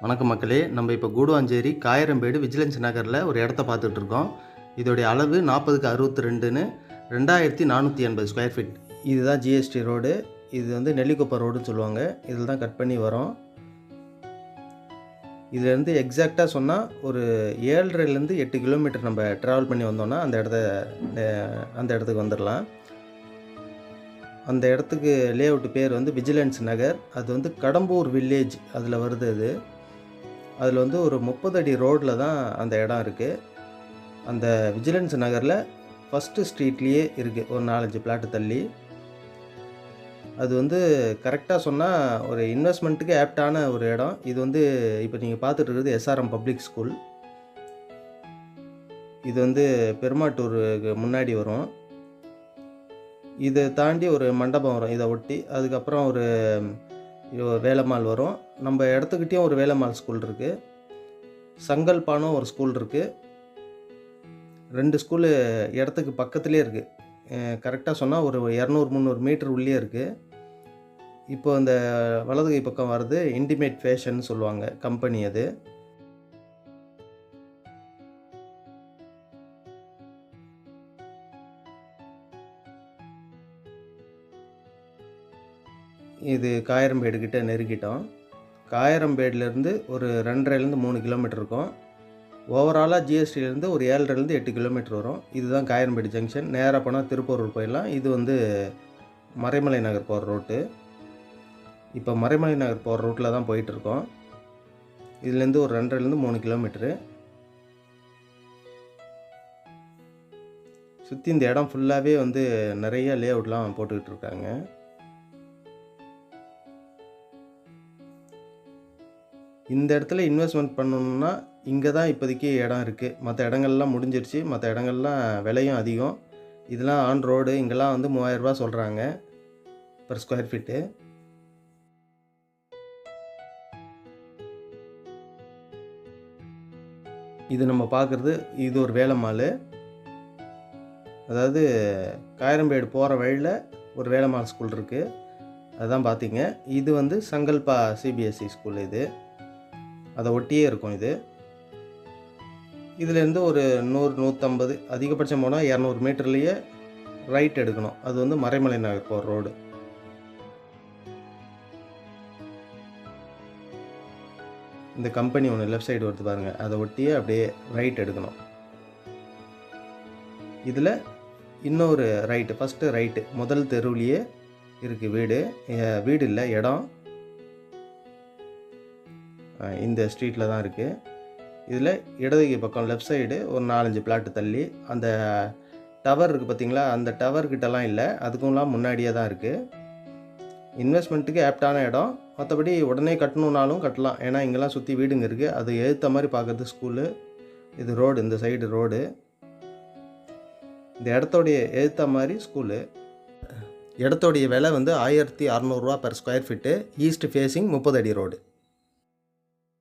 வணக்கம் மக்களே, நம்ம இப்போ கூடுவாஞ்சேரி காயரம்பேடு விஜிலன்ஸ் நகரில் ஒரு இடத்த பார்த்துட்ருக்கோம். இதோடைய அளவு 40க்கு 62ன்னு 2480 ஸ்கொயர் ஃபீட். இதுதான் ஜிஎஸ்டி ரோடு. இது வந்து நெல்லிக்குப்பம் ரோடுன்னு சொல்லுவாங்க. இதில் தான் கட் பண்ணி வரோம். இதுலேருந்து எக்ஸாக்டாக சொன்னால் ஒரு 7.5லேருந்து 8 கிலோமீட்டர் நம்ம ட்ராவல் பண்ணி வந்தோம்னா அந்த இடத்துக்கு வந்துடலாம். அந்த இடத்துக்கு லேஅவுட் பேர் வந்து விஜிலன்ஸ் நகர். அது வந்து கடம்பூர் வில்லேஜ் அதில் வருது. அதில் வந்து ஒரு 30 அடி ரோடில் தான் அந்த இடம் இருக்குது. அந்த விஜிலன்ஸ் நகரில் ஃபஸ்ட்டு ஸ்ட்ரீட்லேயே இருக்குது, ஒரு 4-5 பிளாட்டு தள்ளி. அது வந்து கரெக்டாக சொன்னால் ஒரு இன்வெஸ்ட்மெண்ட்டுக்கு ஆப்டான ஒரு இடம். இது வந்து இப்போ நீங்கள் பார்த்துட்டு இருக்கிறது எஸ்ஆர்எம் பப்ளிக் ஸ்கூல். இது வந்து பெருமாட்டூருக்கு முன்னாடி வரும். இதை தாண்டி ஒரு மண்டபம் வரும் இதை ஒட்டி. அதுக்கப்புறம் ஒரு வேலம்மாள் வரும். நம்ம இடத்துக்கிட்டேயும் ஒரு வேலம்மாள் ஸ்கூல் இருக்குது. சங்கல்பானும் ஒரு ஸ்கூல் இருக்குது. 2 ஸ்கூலு இடத்துக்கு பக்கத்துலேயே இருக்குது. கரெக்டாக சொன்னால் ஒரு 200-300 மீட்டர் உள்ளே இருக்குது. இப்போ அந்த வலது கை பக்கம் வர்றது இன்டிமேட் ஃபேஷன் சொல்லுவாங்க, கம்பெனி அது. இது காயரம்பேடு கிட்ட நெருங்கிட்டோம். காயரம்பேடுலேருந்து ஒரு 2.5லேருந்து 3 கிலோமீட்டர் இருக்கும். ஓவராலாக ஜிஎஸ்டிலேருந்து ஒரு 7.5லேருந்து 8 கிலோமீட்டர் வரும். இதுதான் காயரம்பேடு ஜங்ஷன். நேராக போனால் திருப்பூர் போயிடலாம். இது வந்து மறைமலை நகர் போகிற ரோட்டு. இப்போ மறைமலை நகர் போகிற ரூட்டில் தான் போயிட்டுருக்கோம். இதுலேருந்து ஒரு 2.5லேருந்து 3 கிலோமீட்டரு. சுற்றி இந்த இடம் ஃபுல்லாகவே வந்து நிறைய லேஅவுட்லாம் போட்டுக்கிட்டு இருக்காங்க. இந்த இடத்துல இன்வெஸ்ட்மெண்ட் பண்ணணுன்னா இங்கே தான் இப்போதைக்கு இடம் இருக்குது. மற்ற இடங்கள்லாம் முடிஞ்சிருச்சு. மற்ற இடங்கள்லாம் விலையும் அதிகம். இதெல்லாம் ஆன் ரோடு. இங்கெல்லாம் வந்து 3000 ரூபா சொல்கிறாங்க பர் ஸ்கொயர் ஃபீட்டு. இது நம்ம பார்க்குறது இது ஒரு வேலம்மாள். அதாவது காயரம்பேடு போகிற வழியில் ஒரு வேலம்மாள் ஸ்கூல் இருக்குது. அதுதான் பார்த்தீங்க. இது வந்து சங்கல்பா சிபிஎஸ்சி ஸ்கூல். இது அதை ஒட்டியே இருக்கும். இதுலேருந்து ஒரு 100-150 அதிகபட்சம் போனால் 200 மீட்டர்லேயே ரைட் எடுக்கணும். அது வந்து மறைமலை நகர் போகிற ரோடு. இந்த கம்பெனி ஒன்று லெஃப்ட் சைடு வருது பாருங்கள், அதை ஒட்டியே அப்படியே ரைட் எடுக்கணும். இதில் இன்னொரு ரைட்டு, ஃபஸ்ட்டு ரைட்டு முதல் தெருவுலேயே இருக்குது வீடு இல்லை, இடம் இந்த ஸ்ட்ரீட்டில் தான் இருக்குது. இதில் இடதுகை பக்கம் லெஃப்ட் சைடு ஒரு 4-5 பிளாட்டு தள்ளி அந்த டவர் இருக்குது பார்த்தீங்களா, அந்த டவர்கிட்டலாம் இல்லை, அதுக்கும்லாம் முன்னாடியே தான் இருக்குது. இன்வெஸ்ட்மெண்ட்டுக்கு ஆப்டான இடம். மற்றபடி உடனே கட்டணுன்னாலும் கட்டலாம். ஏன்னா இங்கெல்லாம் சுற்றி வீடுங்க இருக்குது. அது எதிர்த்த மாதிரி பார்க்குறது ஸ்கூலு. இது ரோடு, இந்த சைடு ரோடு. இந்த இடத்தோடைய எதிர்த்த மாதிரி ஸ்கூலு. இடத்தோடைய விலை வந்து 1600 ரூபா per square feet. East facing 30 அடி ரோடு.